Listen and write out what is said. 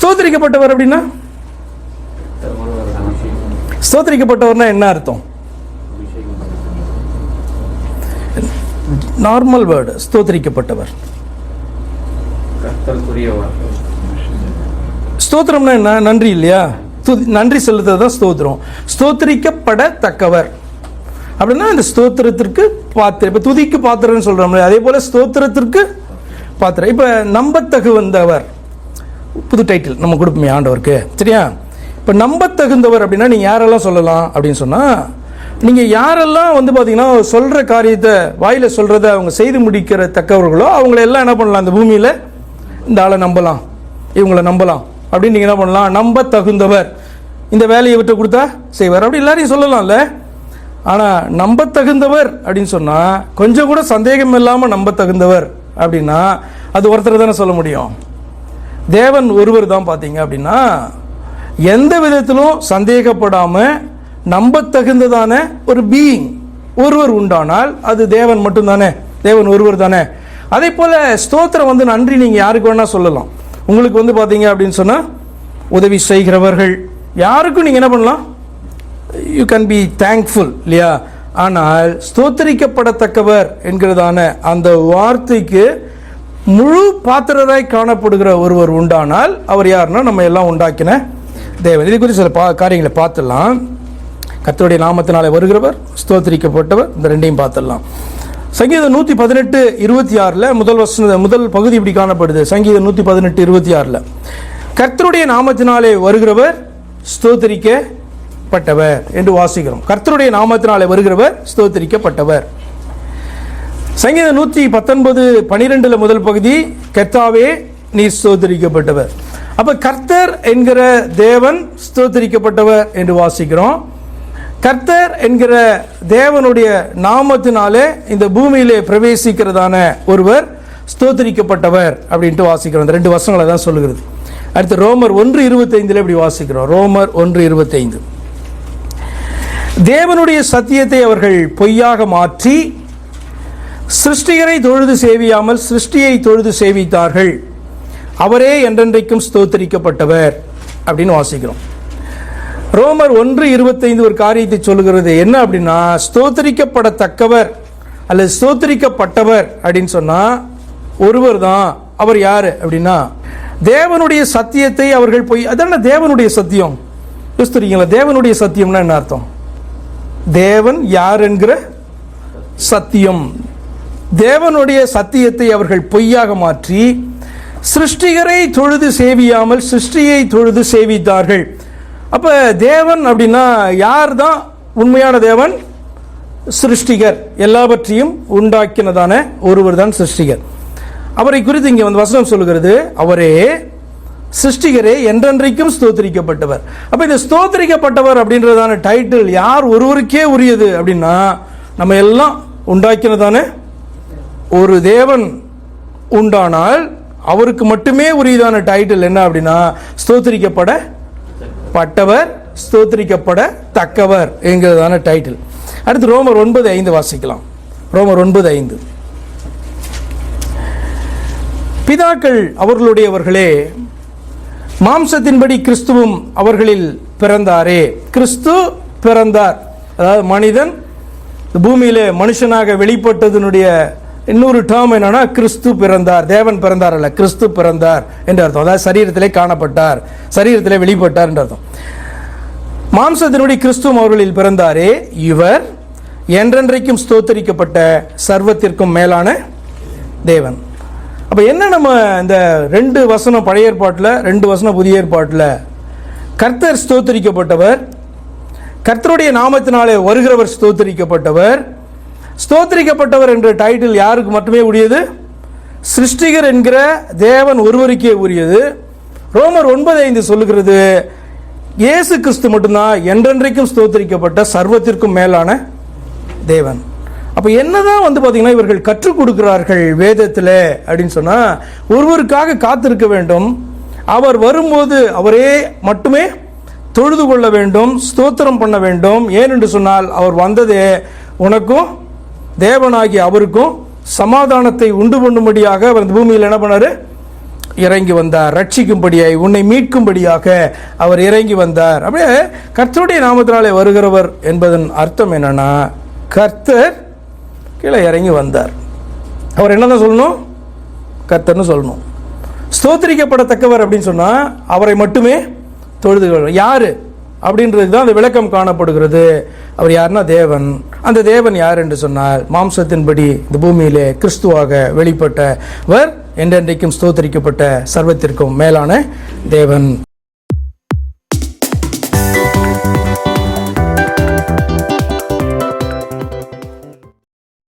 ஸ்தோத்திரிக்கப்பட்டவர் அப்படின்னா ஸ்தோத்திரிக்கப்பட்டவர்னா என்ன அர்த்தம்? Normal word ஸ்தோத்திரிக்கப்பட்டவர். ஸ்தோத்திரம்னா என்ன? நன்றி இல்லையா? நன்றி செலுத்துறது தான் ஸ்தோத்திரம். ஸ்தோத்திரிக்கப்படத்தக்கவர் அப்படின்னா இந்த ஸ்தோத்திரத்திற்கு பாத்திரம். இப்போ துதிக்கு பாத்திரம்னு சொல்கிறோம்ல, அதே போல் ஸ்தோத்திரத்திற்கு பாத்திரம். இப்போ நம்பத்தகுந்தவர் புது டைட்டில் நம்ம கொடுப்போமே ஆண்டவருக்கு, சரியா? இப்போ நம்பத்தகுந்தவர் அப்படின்னா நீங்கள் யாரெல்லாம் சொல்லலாம் அப்படின்னு சொன்னால், நீங்கள் யாரெல்லாம் வந்து பார்த்தீங்கன்னா சொல்கிற காரியத்தை வாயில் சொல்கிறத அவங்க செய்து முடிக்கிற தக்கவர்களோ அவங்களெல்லாம் என்ன பண்ணலாம்? இந்த பூமியில் இந்த ஆளை நம்பலாம், இவங்களை நம்பலாம் அப்படின்னு நீங்கள் என்ன பண்ணலாம்? நம்ப தகுந்தவர், இந்த வேலையை விட்டு கொடுத்தா செய்வார், அப்படி எல்லாரையும் சொல்லலாம்ல. ஆனால் நம்ப தகுந்தவர் அப்படின்னு சொன்னால் கொஞ்சம் கூட சந்தேகம் இல்லாமல் நம்ப தகுந்தவர் அப்படின்னா அது ஒருத்தர் தானே சொல்ல முடியும். தேவன் ஒருவர் தான் பார்த்தீங்க அப்படின்னா எந்த விதத்திலும் சந்தேகப்படாமல் நம்பத்தகுந்ததான ஒரு பீயிங் ஒருவர் உண்டானால் அது தேவன் மட்டும்தானே, தேவன் ஒருவர் தானே. அதே போல் ஸ்தோத்திரம் வந்து நன்றி நீங்கள் யாருக்கு வேணால் சொல்லலாம். உங்களுக்கு வந்து பார்த்தீங்க அப்படின்னு சொன்னால் உதவி செய்கிறவர்கள் யாருக்கும் நீங்கள் என்ன பண்ணலாம்? யூ கேன் பி தேங்க்ஃபுல் இல்லையா? ஆனால் ஸ்தோத்திரிக்கப்படத்தக்கவர் என்கிறதான அந்த வார்த்தைக்கு முழு பாத்திரராய் காணப்படுகிற ஒருவர் உண்டானால் அவர் யாருன்னா நம்ம எல்லாம் உண்டாக்கின தேவன். இது குறித்து சில காரியங்களை பார்த்துடலாம். கர்த்தருடைய நாமத்தினாலே வருகிறவர், ஸ்தோத்திரிக்கப்பட்டவர், இந்த ரெண்டையும் பார்த்துடலாம். சங்கீதம் 118:26 முதல் பகுதி இப்படி காணப்படுது. சங்கீதம் 118:26 கர்த்தருடைய நாமத்தினாலே வருகிறவர் ஸ்தோத்திரிக்கப்பட்டவர் என்று வாசிக்கிறோம். கர்த்தருடைய நாமத்தினாலே வருகிறவர் ஸ்தோத்திரிக்கப்பட்டவர். சங்கீதம் 119:12 முதல் பகுதி கர்த்தாவே நீர் ஸ்தோத்திரிக்கப்பட்டவர். அப்ப கர்த்தர் என்கிற தேவன் ஸ்தோத்திரிக்கப்பட்டவர் என்று வாசிக்கிறோம். கர்த்தர் என்கிற தேவனுடைய நாமத்தினாலே இந்த பூமியிலே பிரவேசிக்கிறதான ஒருவர் ஸ்தோத்திரிக்கப்பட்டவர் அப்படின்ட்டு வாசிக்கிறோம். இந்த ரெண்டு வசனங்களை தான் சொல்லுகிறது. அடுத்து ரோமர் 1:25 இப்படி வாசிக்கிறோம். ரோமர் 1:25 தேவனுடைய சத்தியத்தை அவர்கள் பொய்யாக மாற்றி சிருஷ்டிகரை தொழுது சேவியாமல் சிருஷ்டியை தொழுது சேவித்தார்கள், அவரே என்றென்றைக்கும் ஸ்தோத்திரிக்கப்பட்டவர் அப்படின்னு வாசிக்கிறோம். ரோமர் 1:25 ஒரு காரியத்தை சொல்லுகிறது. என்ன அப்படின்னா, ஸ்தோத்திரிக்கப்படத்தக்கவர் அல்லது ஸ்தோத்திரிக்கப்பட்டவர் அப்படின்னு சொன்னா ஒருவர் தான். அவர் யாரு அப்படின்னா தேவனுடைய சத்தியத்தை அவர்கள் பொய். அதான தேவனுடைய சத்தியம். யோசிக்கிறீங்களா? தேவனுடைய சத்தியம்னா என்ன அர்த்தம்? தேவன் யார் என்கிற சத்தியம். தேவனுடைய சத்தியத்தை அவர்கள் பொய்யாக மாற்றி சிருஷ்டிகரை தொழுது சேவியாமல் சிருஷ்டியை தொழுது சேவித்தார்கள். அப்ப தேவன் அப்படின்னா யார் தான் உண்மையான தேவன்? சிருஷ்டிகர், எல்லாவற்றையும் உண்டாக்கினதான ஒருவர் தான் சிருஷ்டிகர். அவரை குறித்து இங்கே வந்து வசனம் சொல்லுகிறது, அவரே சிருஷ்டிகரே என்றென்றைக்கும் ஸ்தோத்திரிக்கப்பட்டவர். அப்ப இந்த ஸ்தோத்திரிக்கப்பட்டவர் அப்படின்றதான டைட்டில் யார் ஒருவருக்கே உரியது அப்படின்னா நம்ம எல்லாம் உண்டாக்கினதான ஒரு தேவன் உண்டானால் அவருக்கு மட்டுமே உரியதான டைட்டில் என்ன அப்படின்னா ஸ்தோத்திரிக்கப்படப்பட்டவர், ஸ்தோத்திரிக்கப்படத்தக்கவர் என்கிறதான டைட்டில். அடுத்து ரோமர் 9:5 வாசிக்கலாம். ரோமர் 9:5 பிதாக்கள் அவர்களுடையவர்களே, மாம்சத்தின்படி கிறிஸ்துவும் அவர்களில் பிறந்தாரே. கிறிஸ்து பிறந்தார், அதாவது மனிதன் பூமியிலே மனுஷனாக வெளிப்பட்டதனுடைய இன்னொரு டேர்ம் என்னன்னா கிறிஸ்து பிறந்தார். தேவன் பிறந்தார் அல்ல, கிறிஸ்து பிறந்தார் என்று அர்த்தம். அதாவது சரீரத்திலே காணப்பட்டார், சரீரத்திலே வெளிப்பட்டார் என்று அர்த்தம். மாம்சத்தினுடைய கிறிஸ்துவும் அவர்களில் பிறந்தாரே, இவர் என்றென்றைக்கும் ஸ்தோத்தரிக்கப்பட்ட சர்வத்திற்கும் மேலான தேவன். அப்ப என்ன நம்ம இந்த 2 வசனம் பழைய ஏற்பாட்டில், 2 வசனம் புதிய ஏற்பாட்டில், கர்த்தர் ஸ்தோத்தரிக்கப்பட்டவர், கர்த்தருடைய நாமத்தினாலே வருகிறவர் ஸ்தோத்தரிக்கப்பட்டவர். ஸ்தோத்தரிக்கப்பட்டவர் என்ற டைட்டில் யாருக்கு மட்டுமே உரியது? சிருஷ்டிகர் என்கிற தேவன் ஒருவருக்கே உரியது. ரோமர் 9:5 சொல்லுகிறது, இயேசு கிறிஸ்து மட்டும்தான் என்றென்றைக்கும் ஸ்தோத்தரிக்கப்பட்ட சர்வத்திற்கும் மேலான தேவன். அப்போ என்னதான் வந்து பார்த்தீங்கன்னா இவர்கள் கற்றுக் கொடுக்கிறார்கள் வேதத்தில் அப்படின்னு சொன்னால், ஒருவருக்காக காத்திருக்க வேண்டும், அவர் வரும்போது அவரே மட்டுமே தொழுது கொள்ள வேண்டும், ஸ்தோத்திரம் பண்ண வேண்டும். ஏனென்று சொன்னால் அவர் வந்ததே உனக்கும் தேவனாகி அவருக்கும் சமாதானத்தை உண்டு பண்ணும்படியாக அவர் இந்த பூமியில் என்ன பண்ணாரு? இறங்கி வந்தார், ரட்சிக்கும்படியாய் உன்னை மீட்கும்படியாக அவர் இறங்கி வந்தார். அப்படியே கர்த்தருடைய நாமத்தினாலே வருகிறவர் என்பதன் அர்த்தம் என்னன்னா, கர்த்தர் கீழே இறங்கி வந்தார். அவர் என்னதான் சொல்லணும்? கர்த்தர்னு சொல்லணும். ஸ்தோத்திரிக்கப்படத்தக்கவர் அப்படின்னு சொன்னா அவரை மட்டுமே தொழுது. யாரு அப்படின்றது தான் அந்த விளக்கம் காணப்படுகிறது. அவர் யாருன்னா தேவன். அந்த தேவன் யார் என்று சொன்னால், மாம்சத்தின்படி இந்த பூமியிலே கிறிஸ்துவாக வெளிப்பட்டவர், என்றென்றைக்கும் ஸ்தோத்திரிக்கப்பட்ட சர்வத்திற்கும் மேலான தேவன்.